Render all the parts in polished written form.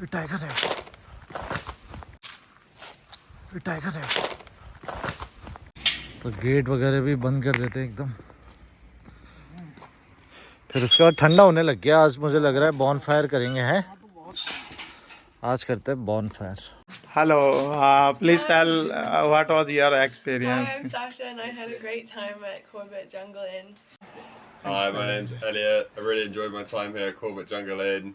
Tiger है, tiger है। तो गेट वगैरह भी बंद कर देते हैं एकदम। फिर उसके बाद ठंडा होने लग गया। आज मुझे लग रहा है बॉन फायर करेंगे, हैं? आज करते हैं बॉन fire. Hello, please tell what was your experience? Hi, I'm Sasha and I had a great time at Corbett Jungle Inn. Hi, my name's Elliot. I really enjoyed my time here at Corbett Jungle Inn.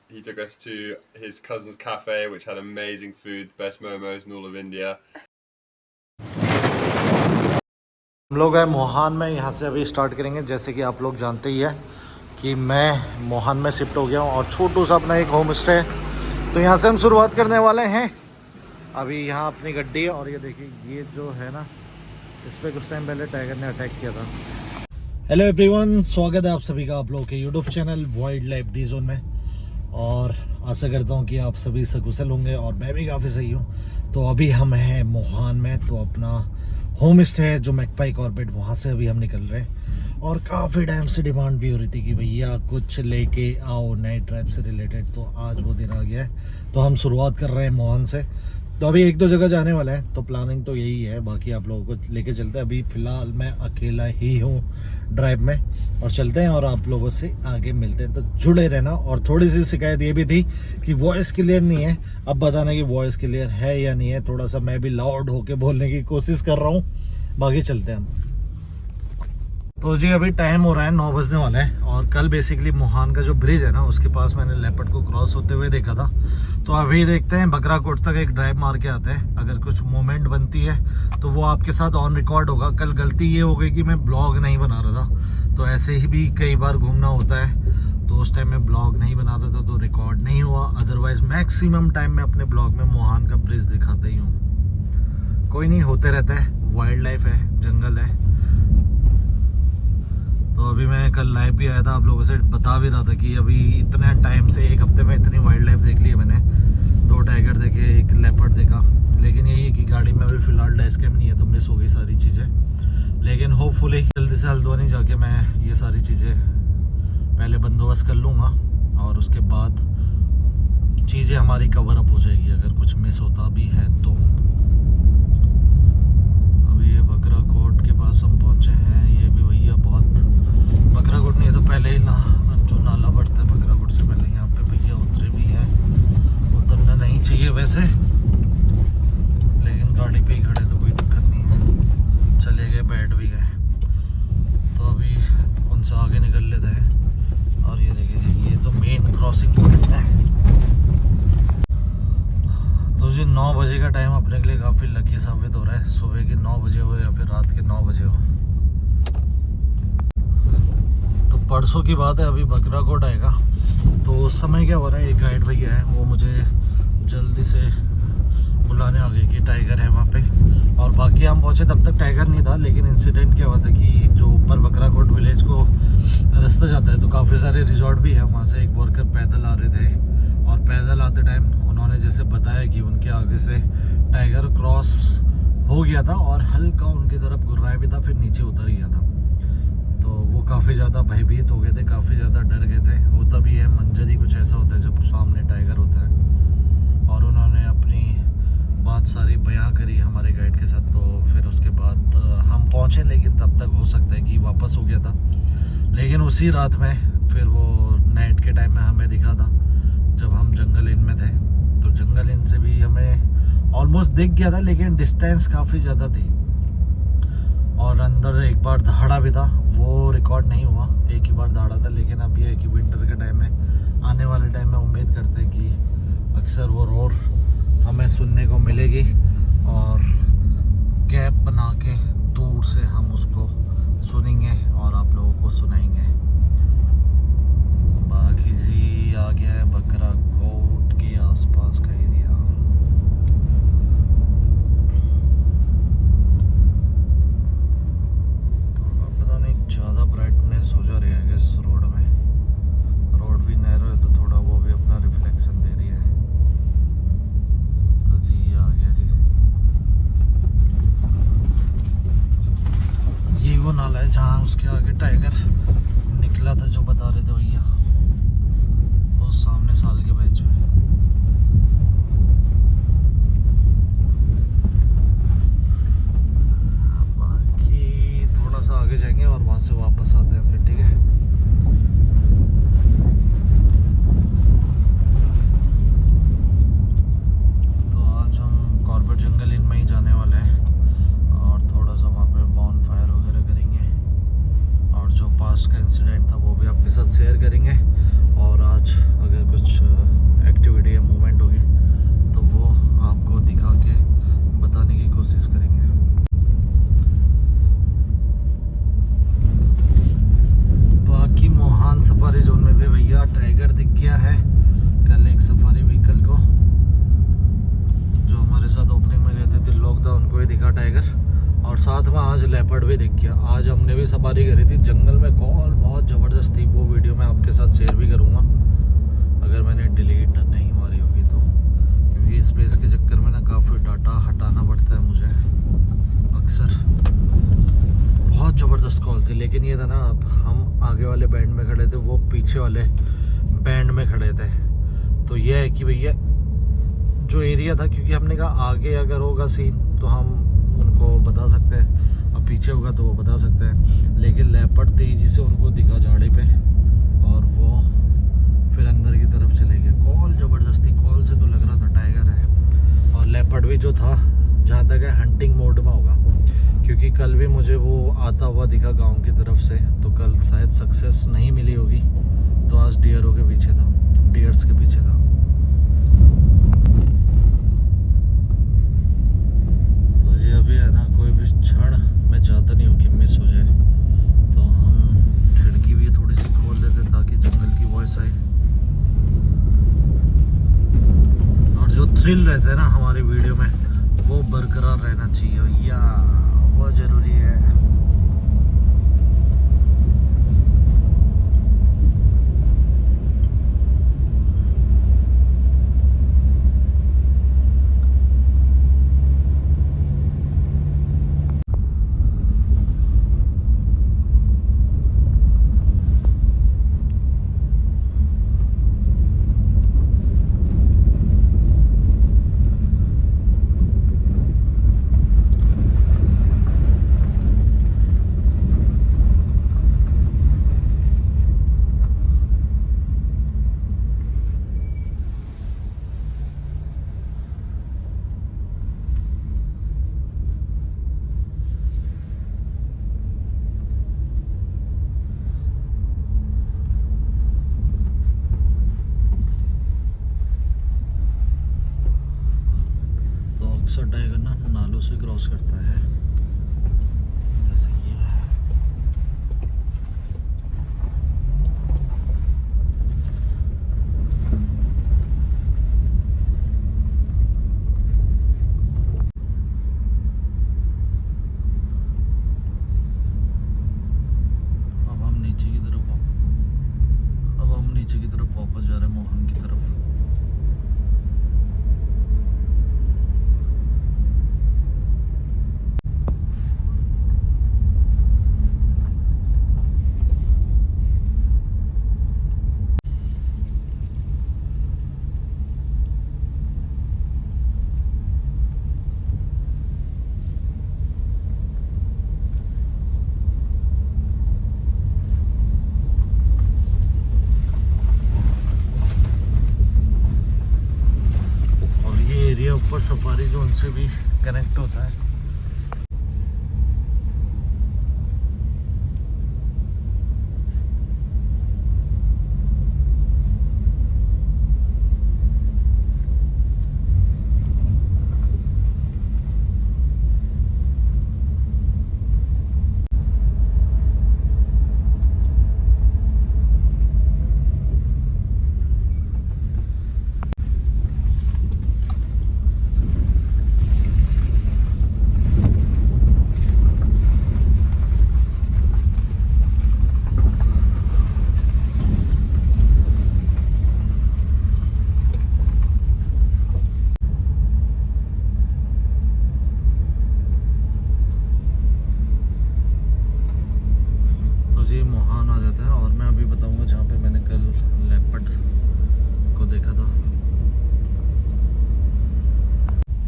He took us to his cousin's cafe, which had amazing food, the best momos in all of India. हम लोग हैं मोहान में, यहाँ से अभी start करेंगे। जैसे कि आप लोग जानते ही है कि मैं मोहान में शिफ्ट हो गया हूँ और छोटू सा अपना एक होम स्टे है, तो यहाँ से हम शुरुआत करने वाले हैं। अभी यहाँ अपनी गड्डी है और ये देखिए, ये जो है ना, इस पर कुछ टाइम पहले टाइगर ने अटैक किया था। हेलो एवरीवन, स्वागत है आप सभी का आप लोगों के YouTube channel wild life D zone में। और आशा करता हूँ कि आप सभी सकुशल होंगे और मैं भी काफ़ी सही हूँ। तो अभी हम हैं मोहान में, तो अपना होम स्टे है जो मैकपाई कॉर्बेट, वहाँ से अभी हम निकल रहे हैं। और काफ़ी टाइम से डिमांड भी हो रही थी कि भैया कुछ लेके आओ नए ट्राइब से रिलेटेड, तो आज वो दिन आ गया है। तो हम शुरुआत कर रहे हैं मोहान से। तो अभी एक दो जगह जाने वाला है, तो प्लानिंग तो यही है। बाकी आप लोगों को लेके चलते हैं। अभी फ़िलहाल मैं अकेला ही हूँ ड्राइव में, और चलते हैं और आप लोगों से आगे मिलते हैं। तो जुड़े रहना। और थोड़ी सी शिकायत ये भी थी कि वॉइस क्लियर नहीं है। अब बताना कि वॉइस क्लियर है या नहीं है। थोड़ा सा मैं भी लाउड होके बोलने की कोशिश कर रहा हूँ। बाकी चलते हैं हम। तो जी अभी टाइम हो रहा है 9 बजने वाला है। और कल बेसिकली मोहान का जो ब्रिज है ना, उसके पास मैंने लेपर्ड को क्रॉस होते हुए देखा था। तो अभी देखते हैं, बकरा कोट तक एक ड्राइव मार के आते हैं। अगर कुछ मोमेंट बनती है तो वो आपके साथ ऑन रिकॉर्ड होगा। कल गलती ये हो गई कि मैं ब्लॉग नहीं बना रहा था। तो ऐसे ही भी कई बार घूमना होता है, तो उस टाइम में ब्लॉग नहीं बना रहा था तो रिकॉर्ड नहीं हुआ। अदरवाइज मैक्सिमम टाइम में अपने ब्लॉग में मोहान का ब्रिज दिखाता ही हूँ। कोई नहीं, होते रहता है, वाइल्ड लाइफ है, जंगल है। तो अभी मैं कल लाइव भी आया था, आप लोगों से बता भी रहा था कि अभी इतने टाइम से, एक हफ्ते में इतनी वाइल्ड लाइफ देख ली है मैंने। 2 टाइगर देखे, 1 लेपर्ड देखा। लेकिन यही है कि गाड़ी में अभी फ़िलहाल डैश कैम नहीं है, तो मिस हो गई सारी चीज़ें। लेकिन होपफुली जल्दी से हल्द्वानी जाके मैं ये सारी चीज़ें पहले बंदोबस्त कर लूँगा, और उसके बाद चीज़ें हमारी कवर अप हो जाएगी अगर कुछ मिस होता भी है तो। अभी ये बकरा कोट के पास हम पहुँचे हैं। ये भी भैया बहुत, बकरा कोट नहीं है तो पहले ही ना, जो नाला पड़ता है बकरा कोट से पहले, यहाँ पे भैया उतरे भी हैं। उतरना नहीं चाहिए वैसे, लेकिन गाड़ी पे ही खड़े तो कोई दिक्कत नहीं है। चले गए, बैठ भी गए। तो अभी उनसे आगे निकल लेते हैं। और ये देखिए जी, ये तो मेन क्रॉसिंग पॉइंट है। तो जी 9 बजे का टाइम अपने के लिए काफ़ी लकी साबित हो रहा है। सुबह के 9 बजे हो या फिर रात के 9 बजे हो। तो परसों की बात है, अभी बकरा कोट आएगा। तो उस समय क्या हो रहा है, एक गाइड भैया है, वो मुझे जल्दी से बुलाने आ गए कि टाइगर है वहाँ पे। और बाकी हम पहुँचे तब तक टाइगर नहीं था। लेकिन इंसिडेंट क्या हुआ था कि जो ऊपर बकरा कोट विलेज को रास्ता जाता है, तो काफ़ी सारे रिजॉर्ट भी है। वहाँ से एक वर्कर पैदल आ रहे थे, और पैदल आते टाइम उन्होंने जैसे बताया कि उनके आगे से टाइगर क्रॉस हो गया था और हल्का उनकी तरफ घुर्राया भी था, फिर नीचे उतर गया था। तो वो काफ़ी ज़्यादा भयभीत हो गए थे, काफ़ी ज़्यादा डर गए थे। होता भी है, मंजर ही कुछ ऐसा होता है जब सामने टाइगर होता है। और उन्होंने अपनी बात सारी बयां करी हमारे गाइड के साथ। तो फिर उसके बाद हम पहुँचे, लेकिन तब तक हो सकता है कि वापस हो गया था। लेकिन उसी रात में फिर वो नाइट के टाइम में हमें दिखा था, जब हम जंगल इन में थे। तो जंगल इन से भी हमें ऑलमोस्ट दिख गया था, लेकिन डिस्टेंस काफ़ी ज़्यादा थी। और अंदर एक बार दहाड़ा भी था, वो रिकॉर्ड नहीं हुआ। एक ही बार दहाड़ा था। लेकिन अब ये है कि विंटर के टाइम में, आने वाले टाइम में उम्मीद करते हैं कि अक्सर वो रोर हमें सुनने को मिलेगी, और कैप बना के दूर से हम उसको सुनेंगे और आप लोगों को सुनाएंगे। बाकी जी आ गया है बकरा कोट के आसपास का एरिया। ज़्यादा ब्राइटनेस हो जा रही है इस रोड में। रोड भी नैरो है, तो थोड़ा वो भी अपना रिफ्लेक्शन दे रही है। तो जी आ गया जी, ये वो नाला है जहाँ उसके आगे टाइगर निकला था, जो बता रहे थे भैया। सफारी करी थी जंगल में, कॉल बहुत ज़बरदस्त थी। वो वीडियो मैं आपके साथ शेयर भी करूँगा अगर मैंने डिलीट नहीं मारी होगी तो, क्योंकि स्पेस के चक्कर में ना काफ़ी डाटा हटाना पड़ता है मुझे अक्सर। बहुत ज़बरदस्त कॉल थी, लेकिन ये था ना, अब हम आगे वाले बैंड में खड़े थे, वो पीछे वाले बैंड में खड़े थे। तो ये है कि भैया जो एरिया था, क्योंकि हमने कहा आगे अगर होगा सीन तो हम उनको बता सकते हैं, अब पीछे होगा तो वो बता सकते हैं। लेकिन लेपर्ड तेज़ी से उनको दिखा झाड़ी पे और वो फिर अंदर की तरफ चले गए। कॉल ज़बरदस्ती, कॉल से तो लग रहा था टाइगर है। और लेपर्ड भी जो था, जहाँ तक है हंटिंग मोड में होगा, क्योंकि कल भी मुझे वो आता हुआ दिखा गांव की तरफ से, तो कल शायद सक्सेस नहीं मिली होगी, तो आज डियरों के पीछे था, डियर्स के पीछे था। तो ये अभी है ना, कोई भी क्षण मैं चाहता नहीं हूँ कि मिस हो जाए, तो हम खिड़की भी थोड़ी सी खोल देते ताकि जंगल की वॉइस आए। और जो थ्रिल रहता है ना हमारी वीडियो में, वो बरकरार रहना चाहिए भैया, वो ज़रूरी है। अक्सर टाइगर ना नालों से क्रॉस करता है, जैसे ये है। अब हम नीचे की तरफ वापस जा रहे हैं, मोहन की तरफ। ऊपर सफारी जोन से भी कनेक्ट होता है। मोहान आ जाता है। और मैं अभी बताऊंगा जहाँ पे मैंने कल लेपर्ड को देखा था,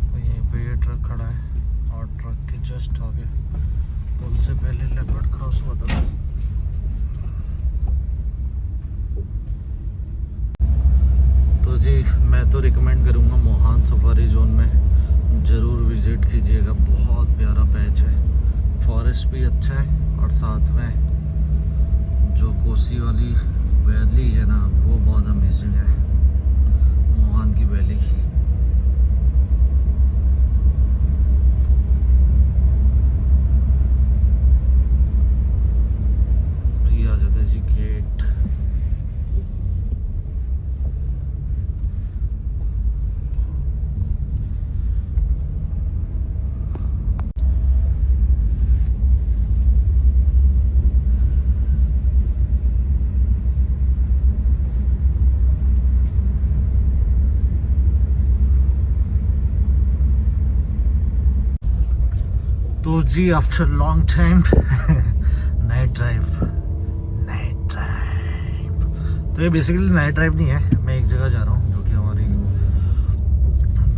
तो यहीं पे ये ट्रक खड़ा है और ट्रक के जस्ट आगे पुल से पहले लेपर्ड क्रॉस हुआ था। तो जी मैं तो रिकमेंड करूँगा मोहान सफारी जोन में ज़रूर विज़िट कीजिएगा। बहुत प्यारा पैच है, फॉरेस्ट भी अच्छा है और साथ में जो कोसी वाली वैली है ना, वो बहुत अमेजिंग है, मोहान की वैली। ये आ जाता है जी गेट। जी after long time night drive. तो ये बेसिकली नाइट ड्राइव नहीं है, मैं एक जगह जा रहा हूँ जो कि हमारी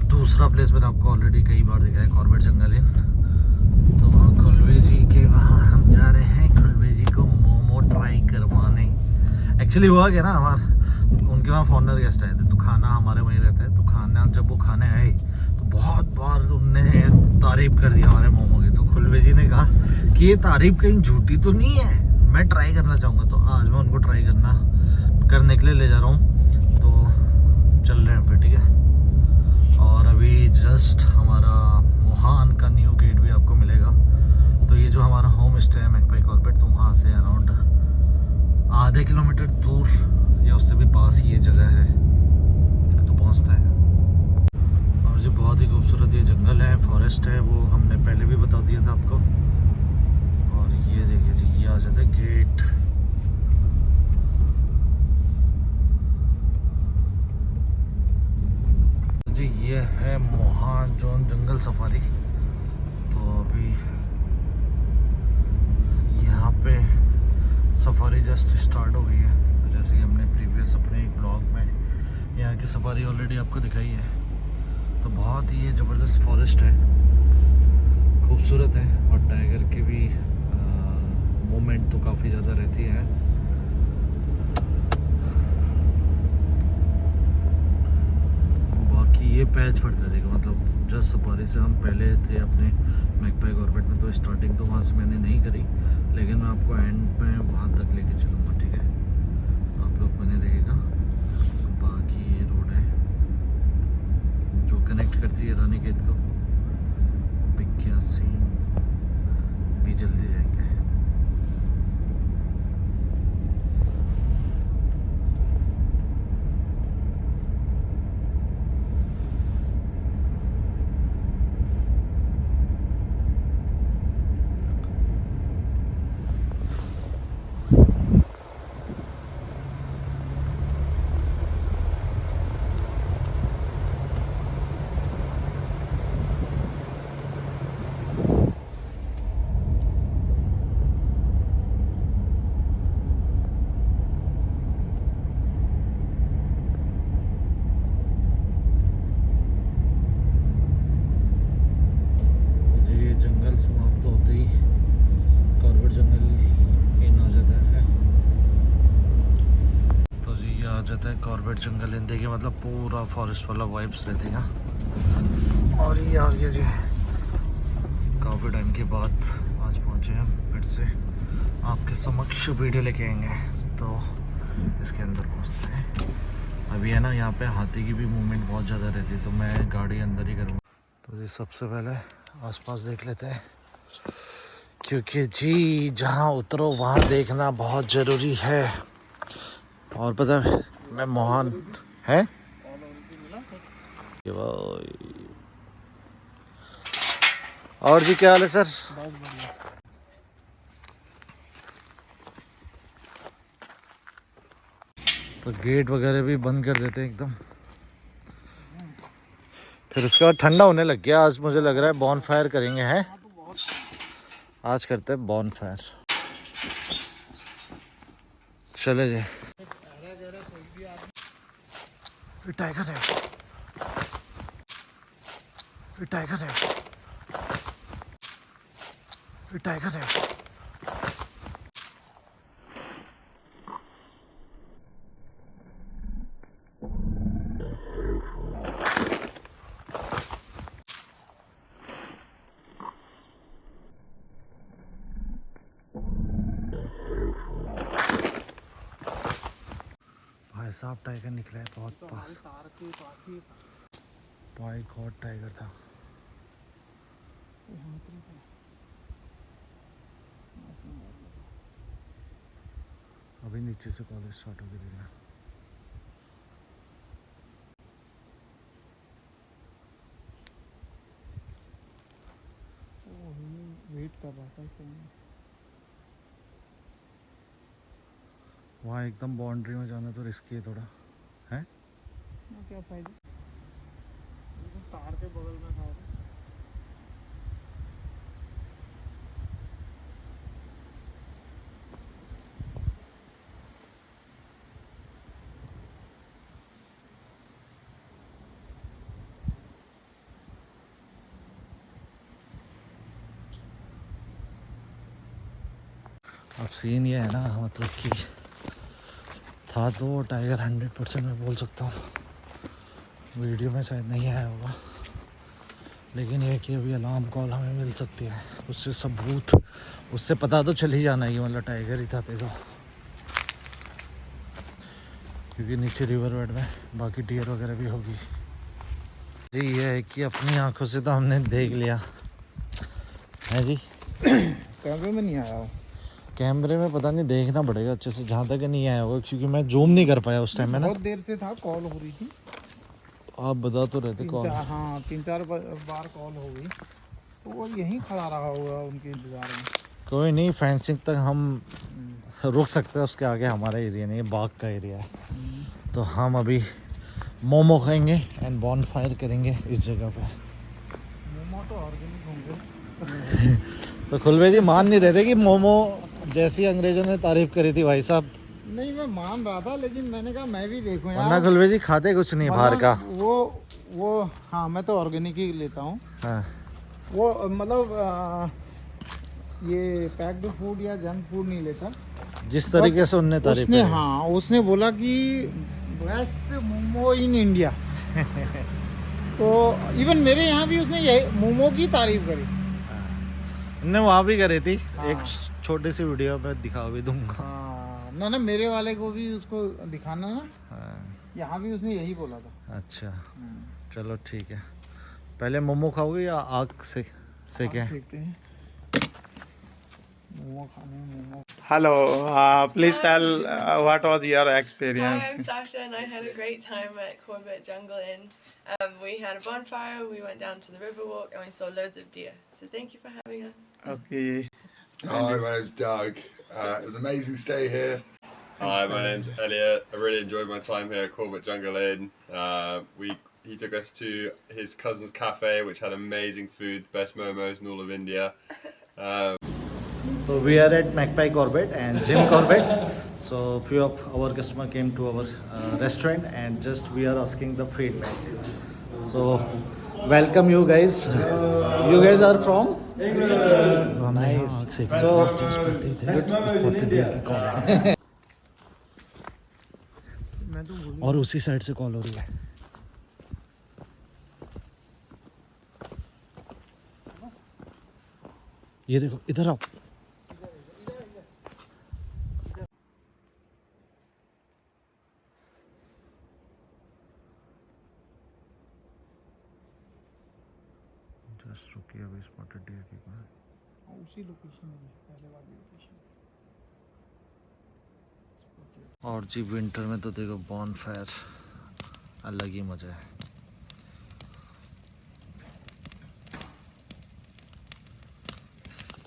दूसरा प्लेस मैंने आपको ऑलरेडी कई बार दिखाया है, कॉर्बेट जंगल इन। तो वहाँ खुलवे जी के वहाँ हम जा रहे हैं खुलवे जी को मोमो ट्राई करवाने। एक्चुअली हुआ क्या ना, हमारे उनके वहाँ फॉरनर गेस्ट आए थे तो खाना हमारे वहीं रहता है। तो खाना जब वो खाने आए तो बहुत बार उनने तारीफ़ कर दिया हमारे मोमो की। तो खुलवे जी ने कहा कि ये तारीफ़ कहीं झूठी तो नहीं है, मैं ट्राई करना चाहूँगा। तो आज मैं उनको ट्राई करने के लिए ले जा रहा हूँ। तो चल रहे हैं फिर, ठीक है। और अभी जस्ट हमारा मोहान का न्यू गेट भी आपको मिलेगा। तो ये जो हमारा होम स्टे है मैकपाई कॉर्बेट, तो वहाँ से अराउंड आधे किलोमीटर दूर या उससे भी पास ही ये जगह है तो पहुँचता है। और जो बहुत ही खूबसूरत ये जंगल है, फॉरेस्ट है, वो हमने पहले भी बता दिया था आपको। और ये देखिए जी, ये आ जाता है गेट। जी ये है मोहान जोन जंगल सफारी। तो अभी यहाँ पे सफारी जस्ट स्टार्ट हो गई है। तो जैसे कि हमने प्रीवियस अपने एक ब्लॉग में यहाँ की सफारी ऑलरेडी आपको दिखाई है। तो बहुत ही ये ज़बरदस्त फॉरेस्ट है, खूबसूरत है। और टाइगर की भी मूवमेंट तो काफ़ी ज़्यादा रहती है। बाकी ये पैच पड़ता है, देखो मतलब जस्ट सफारी से हम पहले थे अपने मैकपाई कॉर्बेट में। तो स्टार्टिंग तो वहाँ से मैंने नहीं करी, लेकिन मैं आपको एंड में वहाँ तक लेके चलूँगा, ठीक है। तो आप लोग बने रहिएगा। बाकी ये रोड है जो कनेक्ट करती है रानीखेत को। पिक्या सीन भी जल्दी जाएंगे। जंगल समाप्त होते ही कॉर्बेट जंगल इन आ जाता है। तो जी ये आ जाता है कॉर्बेट जंगल इन। देखिए मतलब पूरा फॉरेस्ट वाला वाइब्स रहती है। और ये आ गया जी, काफ़ी टाइम के बाद आज पहुँचे हम फिर से आपके समक्ष वीडियो लेके आएंगे। तो इसके अंदर पहुँचते हैं। अभी है ना यहाँ पे हाथी की भी मूवमेंट बहुत ज़्यादा रहती है, तो मैं गाड़ी अंदर ही करूँगा। तो जी सबसे पहले आसपास देख लेते हैं, क्योंकि जी जहाँ उतरो वहाँ देखना बहुत ज़रूरी है। और पता है मैं मोहान है और जी क्या हाल है सर? तो गेट वगैरह भी बंद कर देते हैं एकदम। फिर उसके बाद ठंडा होने लग गया। आज मुझे लग रहा है बॉन फायर करेंगे, हैं आज करते हैं बॉन फायर। चले जी। टाइगर है, टाइगर है, टाइगर है। भाई साहब टाइगर निकला है बहुत पास। भाई गॉड टाइगर था। अभी नीचे से कॉलेज स्टार्ट हो गई देखना। वेट कर रहा था इसको। वहाँ एकदम बाउंड्री में जाना तो रिस्की है थोड़ा, है क्या फायदा, तार के बगल में खा रहे। अब सीन ये है ना, मतलब कि था तो वो टाइगर 100% मैं बोल सकता हूँ, वीडियो में शायद नहीं आया होगा, लेकिन ये कि अभी अलार्म कॉल हमें मिल सकती है, उससे सबूत, उससे पता तो चल ही जाना कि मतलब टाइगर ही था देखो, क्योंकि नीचे रिवर बेड में बाकी डियर वगैरह भी होगी। जी ये है कि अपनी आंखों से तो हमने देख लिया है जी, कैमरे में नहीं आया हो। कैमरे में पता नहीं, देखना पड़ेगा अच्छे से, जहाँ तक नहीं आया होगा, क्योंकि मैं जूम नहीं कर पाया उस टाइम में ना। बहुत देर से था, कॉल हो रही थी। आप बता तो रहे थे कॉल। हाँ 3-4 बार कॉल हो गई, तो वो यहीं खड़ा रहा होगा उनके इंतजार में। कोई नहीं, फेंसिंग तक हम रुक सकते हैं, उसके आगे हमारा एरिया नहीं है, बाग का एरिया है। तो हम अभी मोमो खाएंगे एंड बॉन फायर करेंगे इस जगह पे। मोमो तो ऑर्गेनिक होंगे। तो खुलवे जी मान नहीं रहे थे कि मोमो जैसी अंग्रेजों ने तारीफ करी थी भाई साहब। नहीं मैं मान रहा था, लेकिन मैंने कहा मैं भी देखूं वरना यार। खुलवे जी खाते कुछ नहीं बाहर का। वो हाँ मैं तो ऑर्गेनिक ही लेता हूँ। हाँ वो मतलब ये पैक्ड फूड या जंक फूड नहीं लेता। जिस तरीके से उनने तारीफ उसने करी। हाँ उसने बोला कि बेस्ट मोमो इन इंडिया। तो इवन मेरे यहाँ भी उसने यही मोमो की तारीफ करी। ने वहाँ भी करी थी, हाँ। एक छोटी सी वीडियो में दिखा भी दूंगा। हाँ ना मेरे वाले को भी उसको दिखाना ना, हाँ, यहाँ भी उसने यही बोला था। अच्छा चलो ठीक है, पहले मोमो खाओगे या आग से सेके? सीखते हैं मोमो खाने momo. Hello, please tell what was your Hi, experience? I'm Sasha, and I had a great time at Corbett Jungle Inn. We had a bonfire, we went down to the Riverwalk, and we saw loads of deer. So thank you for having us. Okay. Hi, my name's Doug. It was an amazing stay here. Hi, my name's Elliot. I really enjoyed my time here at Corbett Jungle Inn. He took us to his cousin's cafe, which had amazing food, the best momos in all of India. So we are at Magpie Corbett and Jim Corbett. So few of our customer came to our restaurant and just we are asking the feedback. So welcome you guys. You guys are from? England. Nice. So और उसी side से call हो रही है। ये देखो इधर आओ। जस्ट रुकिए, अभी स्पॉटेड डियर की कहाँ? उसी लोकेशन में पहले वाली लोकेशन। और जी विंटर में तो देखो बॉन फायर अलग ही मजा है।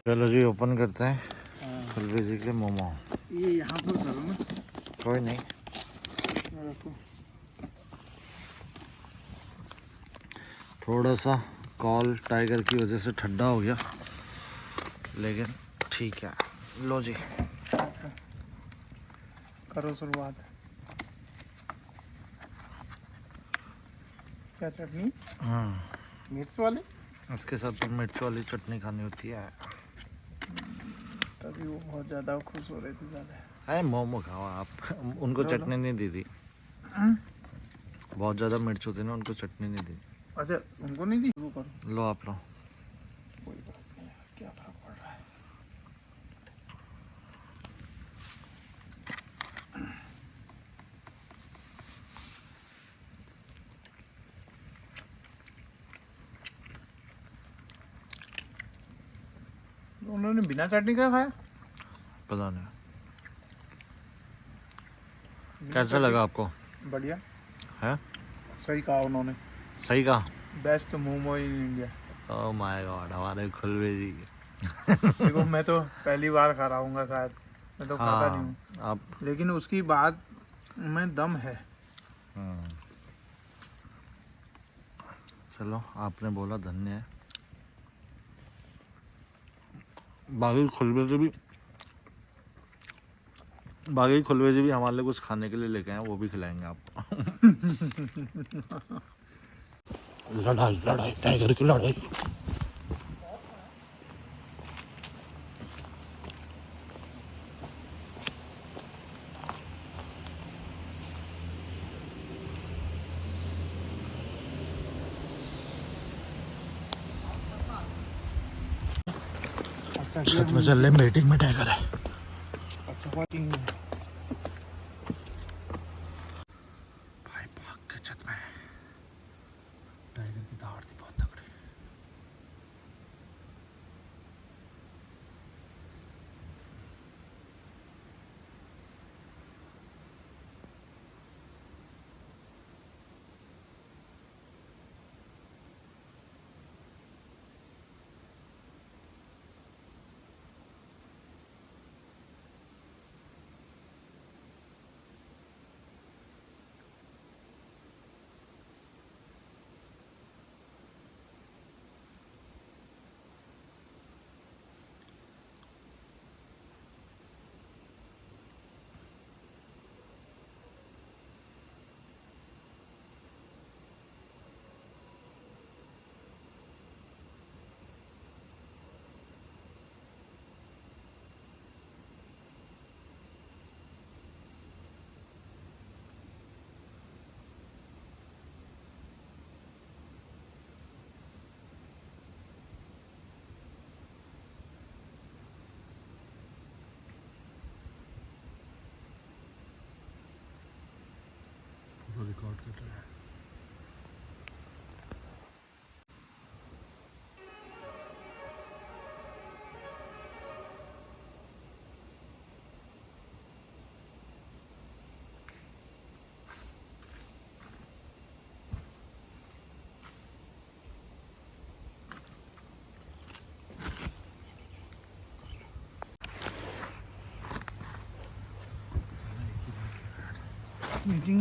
चलो जी ओपन करते हैं खुलवे जी के मोमो। ये यहाँ पर करो ना। कोई नहीं, रखो। थोड़ा सा कॉल टाइगर की वजह से ठंडा हो गया, लेकिन ठीक है। लो जी करो शुरुआत। क्या चटनी? मिर्च वाली? इसके साथ तो मिर्च वाली चटनी खानी होती है। तभी वो बहुत ज़्यादा खुश हो रहे थे ज़्यादा। अरे मोमो खाओ आप, उनको चटनी नहीं दी थी। बहुत ज़्यादा मिर्च होती ना, उनको चटनी नहीं दी। अच्छा उनको नहीं दी? वो करो। लो आप लो। कोई बात नहीं, क्या फर्क पड़ रहा है। उन्होंने बिना चटनी का खाया? पता नहीं कैसा लगा आपको? बढ़िया है? सही कहा उन्होंने। सही कहा। Best momo in India. Oh my God, हमारे खुलवे जी। देखो मैं तो पहली बार खा रहा हूँ शायद, मैं तो खाता नहीं हूँ, आप लेकिन उसकी बात में दम है। चलो आपने बोला धन्य है। बाकी खुलवे जी भी हमारे लिए कुछ खाने के लिए लेके आए, वो भी खिलाएंगे आपको। लड़ाई लड़ाई टाइगर की लड़ाई। ताकि छत में चल ले, मीटिंग में टाइगर है। अच्छा वॉचिंग भाई भाग के छत में टाइगर की दहाड़ थी बहुत तगड़ी। रिकॉर्ड कर रहा है। मीटिंग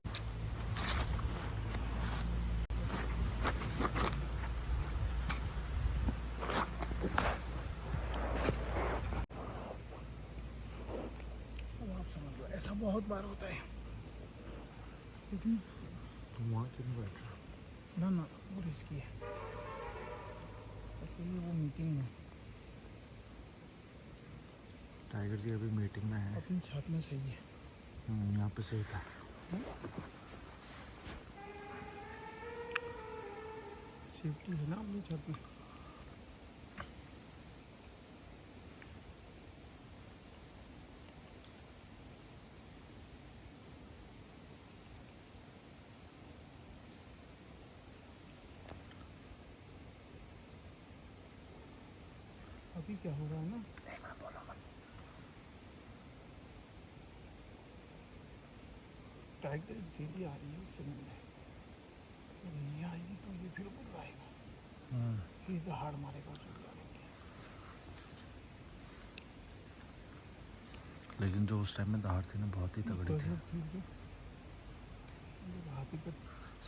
ऐसा बहुत बार होता है लेकिन तुम वहाँ क्यों नहीं बैठ रहे? ना वो रिस्की है एक्चुअली वो मीटिंग में टाइगर जी अभी मीटिंग में है। अपनी छत में सही है। यहाँ पे सही था। सेफ्टी है ना अपनी छत में। अभी क्या हो रहा है ना, टाइगर डेली आ रही है उससे मिलने, जब नहीं आएगी तो ये फिर बुलाएगा, फिर दहाड़ मारेगा उसे बुलाएंगे। लेकिन जो उस टाइम में दहाड़ थी ना बहुत ही तगड़ी थी। हाथी पर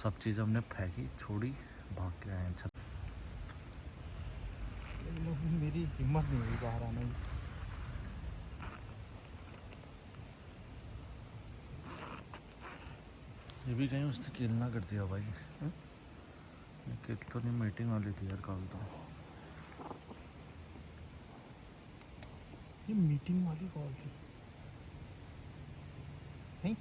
सब चीज़ हमने फेंकी, छोड़ी, भाग के आए छत। लेकिन उस दिन मेरी हिम्मत नहीं हुई बाहर आने की। ये भी कहीं उसने किल ना कर दिया भाई। ये किल तो नहीं, मीटिंग वाली थी यार कल तो। ये मीटिंग वाली कॉल थी नहीं,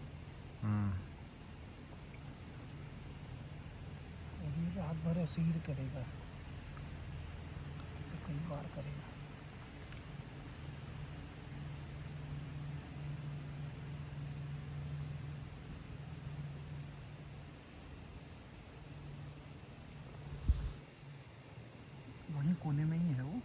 और ये रात भर ऐसे ही करेगा, ऐसे कई बार करेगा। वहीं कोने में ही है वो।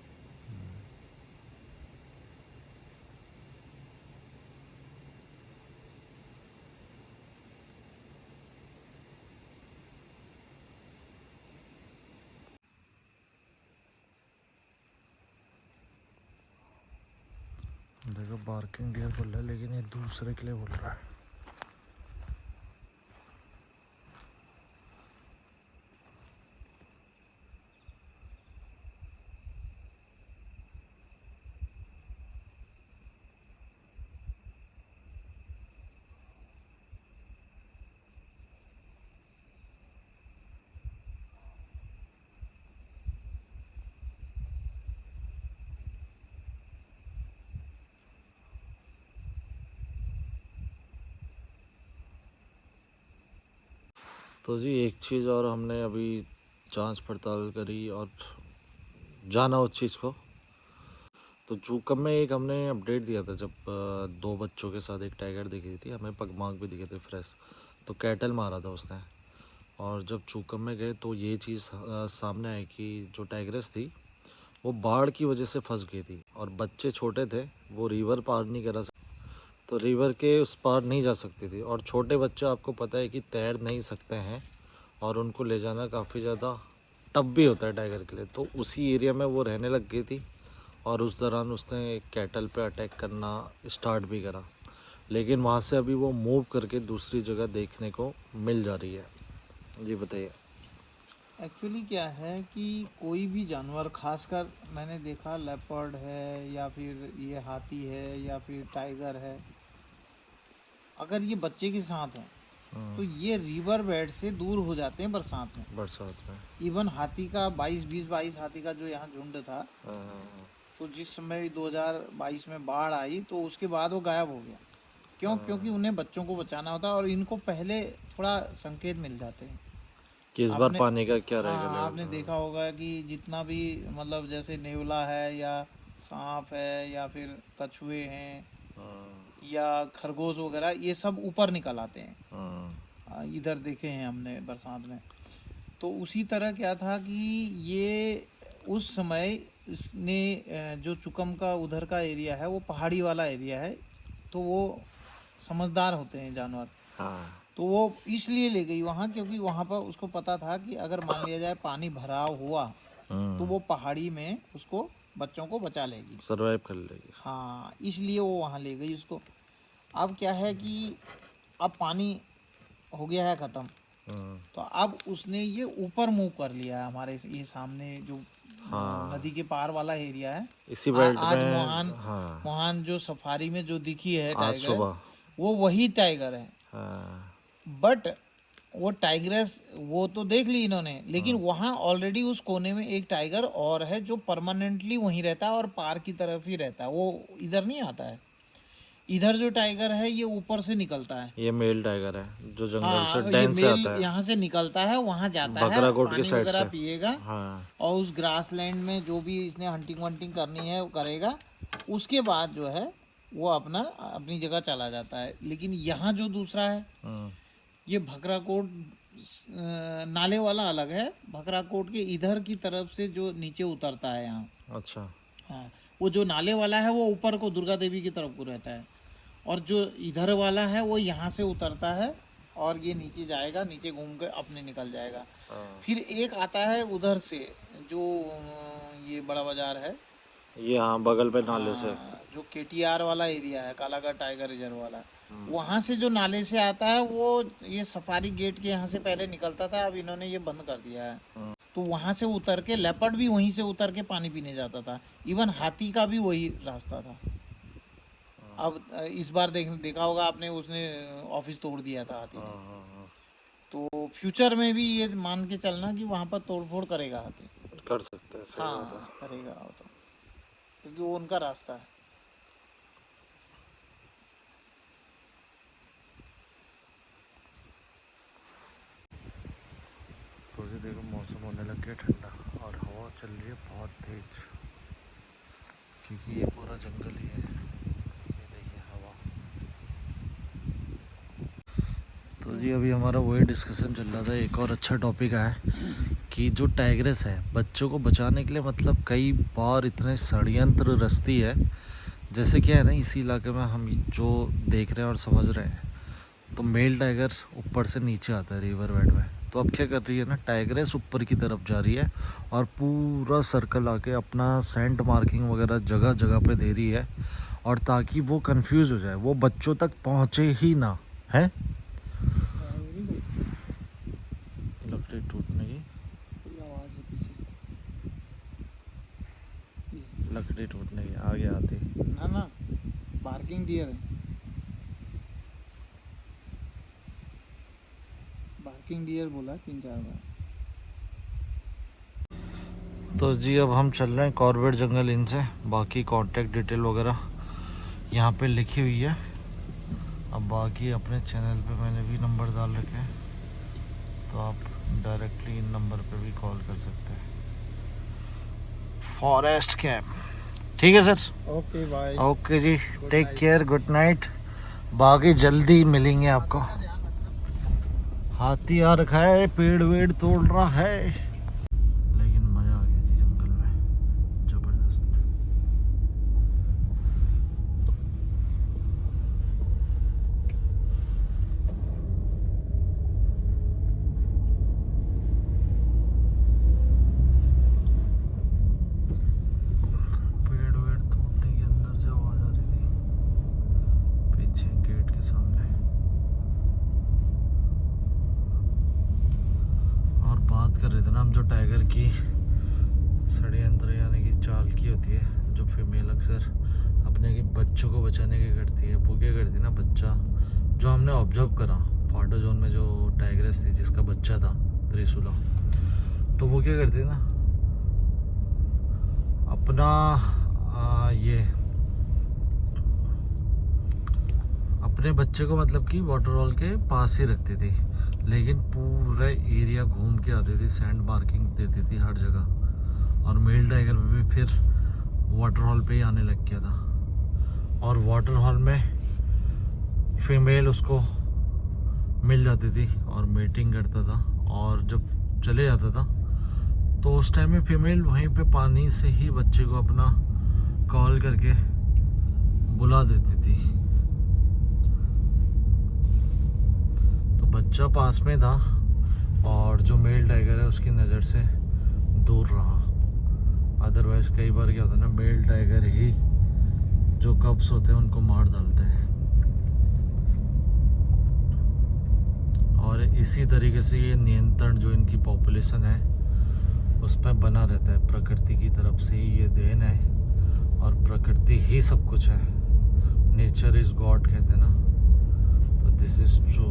देखो बार्किंग डियर बोल रहा है, लेकिन ये दूसरे के लिए बोल रहा है। तो जी एक चीज़ और हमने अभी जांच पड़ताल करी और जाना उस चीज़ को, तो चूकम में एक हमने अपडेट दिया था जब 2 बच्चों के साथ एक टाइगर दिखी थी, हमें पगमार्क भी दिखे थे फ्रेश, तो कैटल मारा था उसने। और जब चूकम में गए तो ये चीज़ सामने आई कि जो टाइग्रेस थी वो बाढ़ की वजह से फंस गई थी और बच्चे छोटे थे, वो रिवर पार नहीं करा सकते, तो रिवर के उस पार नहीं जा सकती थी। और छोटे बच्चे आपको पता है कि तैर नहीं सकते हैं और उनको ले जाना काफ़ी ज़्यादा टफ भी होता है टाइगर के लिए। तो उसी एरिया में वो रहने लग गई थी और उस दौरान उसने कैटल पे अटैक करना स्टार्ट भी करा, लेकिन वहाँ से अभी वो मूव करके दूसरी जगह देखने को मिल जा रही है। जी बताइए। एक्चुअली क्या है कि कोई भी जानवर, खासकर मैंने देखा लेपर्ड है या फिर ये हाथी है या फिर टाइगर है, अगर ये बच्चे के साथ हैं तो ये रिवर बेड से दूर हो जाते हैं बरसात में। बरसात में इवन हाथी का 22 हाथी का जो यहाँ झुंड था, तो जिस समय 2022 में बाढ़ आई तो उसके बाद वो गायब हो गया। क्यों? क्योंकि उन्हें बच्चों को बचाना होता है और इनको पहले थोड़ा संकेत मिल जाते हैं कि इस बार आपने- पानी का क्या रहेगा हाँ, लेवल। आपने देखा होगा कि जितना भी मतलब जैसे नेवला है या सांप है या फिर कछुए हैं या खरगोश वगैरह, ये सब ऊपर निकल आते हैं। इधर देखे हैं हमने बरसात में। तो उसी तरह क्या था कि ये उस समय इसने जो चुकम का उधर का एरिया है वो पहाड़ी वाला एरिया है, तो वो समझदार होते हैं जानवर। हाँ तो वो इसलिए ले गई वहाँ, क्योंकि वहाँ पर उसको पता था कि अगर मान लिया जाए पानी भराव हुआ तो वो पहाड़ी में उसको बच्चों को बचा लेगी, सरवाइव कर लेगी। हाँ, इसलिए वो वहाँ ले गई उसको। अब क्या है कि अब पानी हो गया है ख़त्म, तो अब उसने ये ऊपर मूव कर लिया है हमारे ये सामने जो नदी के पार वाला एरिया है। इसी बेल्ट आज में मोहान जो सफारी में जो दिखी है आज टाइगर, सुबह वो वही टाइगर है। बट वो टाइग्रेस वो तो देख ली इन्होंने, लेकिन वहाँ ऑलरेडी उस कोने में एक टाइगर और है जो परमानेंटली वहीं रहता है और पार की तरफ ही रहता है, वो इधर नहीं आता है। इधर जो टाइगर है ये ऊपर से निकलता है। ये मेल टाइगर है जो जंगल हाँ, से ये डैन से मेल आता है, यहाँ से निकलता है, वहाँ जाता है, बकराकोट की पानी साइड वगैरह से। पिएगा हाँ और उस ग्रास लैंड में जो भी इसने हंटिंग वंटिंग करनी है वो करेगा। उसके बाद जो है वो अपनी जगह चला जाता है। लेकिन यहाँ जो दूसरा है ये भकराकोट नाले वाला अलग है, भकराकोट के इधर की तरफ से जो नीचे उतरता है यहाँ। अच्छा। हाँ, वो जो नाले वाला है वो ऊपर को दुर्गा देवी की तरफ को रहता है, और जो इधर वाला है वो यहाँ से उतरता है और ये नीचे जाएगा, नीचे घूम कर अपने निकल जाएगा। फिर एक आता है उधर से जो ये बड़ा बाजार है, ये हाँ बगल पे नाले से। जो KTR वाला एरिया है, कालाघाट टाइगर रिजर्व वाला, वहाँ से जो नाले से आता है वो ये सफारी गेट के यहाँ से पहले निकलता था, अब इन्होंने ये बंद कर दिया है। तो वहाँ से उतर के लेपर्ड भी वहीं से उतर के पानी पीने जाता था, इवन हाथी का भी वही रास्ता था। अब इस बार देखा होगा आपने, उसने ऑफिस तोड़ दिया था हाथी ने। तो फ्यूचर में भी ये मान के चलना कि वहाँ पर तोड़फोड़ करेगा हाथी। कर सकते हैं, सही बात है। हाँ, करेगा वो तो, क्योंकि वो उनका रास्ता है। तो जी देखो मौसम होने लग गया ठंडा और हवा चल रही है बहुत तेज, क्योंकि ये पूरा जंगल ही है। ये देखिए हवा। तो जी अभी हमारा वही डिस्कशन चल रहा था, एक और अच्छा टॉपिक है कि जो टाइग्रेस है बच्चों को बचाने के लिए मतलब कई बार इतने षड्यंत्र रचती है। जैसे क्या है ना, इसी इलाके में हम जो देख रहे हैं और समझ रहे हैं, तो मेल टाइगर ऊपर से नीचे आता है रिवर बेड में। तो अब क्या कर रही है ना, टाइग्रेस ऊपर की तरफ जा रही है और पूरा सर्कल आके अपना सेंट मार्किंग वगैरह जगह जगह पे दे रही है, और ताकि वो कंफ्यूज हो जाए, वो बच्चों तक पहुँचे ही ना। है लकड़ी टूटने की, लकड़ी टूटने की आगे आती। ना बार्किंग डियर है, बार्किंग डियर बोला 3-4 बार। तो जी अब हम चल रहे हैं कॉर्बेट जंगल इन से। बाकी कांटेक्ट डिटेल वगैरह यहाँ पे लिखी हुई है। अब बाकी अपने चैनल पे मैंने भी नंबर डाल रखे हैं, तो आप डायरेक्टली इन नंबर पे भी कॉल कर सकते हैं। फॉरेस्ट कैंप, ठीक है सर, ओके बाय। ओके जी, टेक केयर, गुड नाइट। बाकी जल्दी मिलेंगे आपको। हाथी आ रखा है, पेड़ वेड़ तोड़ रहा है, लेकिन मजा आ गया जी जंगल में, जबरदस्त। पेड़ वेड़ तोड़ने के अंदर से आवाज आ रही थी पीछे गेट के सामने। और बात कर रहे थे ना हम जो टाइगर की षड्यंत्र यानी कि चाल की होती है, जो फीमेल अक्सर अपने के बच्चों को बचाने की करती है। वो क्या करती है ना, बच्चा जो हमने ऑब्जर्व करा फाटो जोन में, जो टाइगरेस थी जिसका बच्चा था त्रिशूला, तो वो क्या करती है ना, अपना ये अपने बच्चे को मतलब कि वाटर हॉल के पास ही रखती थी, लेकिन पूरा एरिया घूम के आती थी, सैंड मार्किंग देती थी हर जगह। और मेल टाइगर भी फिर वाटर हॉल पे ही आने लग गया था, और वाटर हॉल में फीमेल उसको मिल जाती थी और मीटिंग करता था। और जब चले जाता था तो उस टाइम में फीमेल वहीं पे पानी से ही बच्चे को अपना कॉल करके बुला देती थी। तो बच्चा पास में था और जो मेल टाइगर है उसकी नज़र से दूर रहा। अदरवाइज कई बार क्या होता है ना, मेल टाइगर ही जो कब्स होते हैं उनको मार डालते हैं। और इसी तरीके से ये नियंत्रण जो इनकी पॉपुलेशन है उस पर बना रहता है। प्रकृति की तरफ से ही ये देन है, और प्रकृति ही सब कुछ है। नेचर इज गॉड कहते हैं ना, तो दिस इज ट्रू।